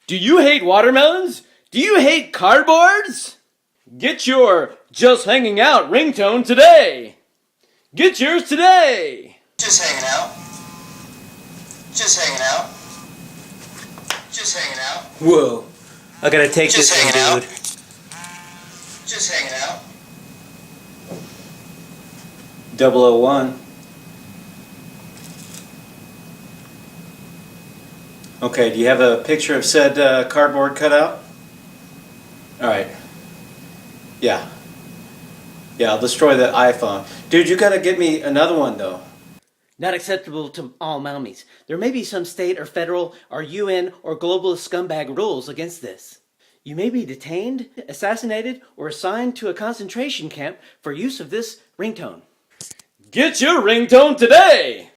Do you hate watermelons? Do you hate cardboards? Get your Just Hanging Out ringtone today! Get yours today! Just hanging out. Just hanging out. Just hanging out. Whoa. I gotta take Just this one, hanging out. dude. Just hanging out. 001. Okay, do you have a picture of said cardboard cutout? Alright. Yeah. Yeah, I'll destroy the iPhone. Dude, you gotta get me another one, though. Not acceptable to all Malmies. There may be some state or federal or UN or globalist scumbag rules against this. You may be detained, assassinated, or assigned to a concentration camp for use of this ringtone. Get your ringtone today!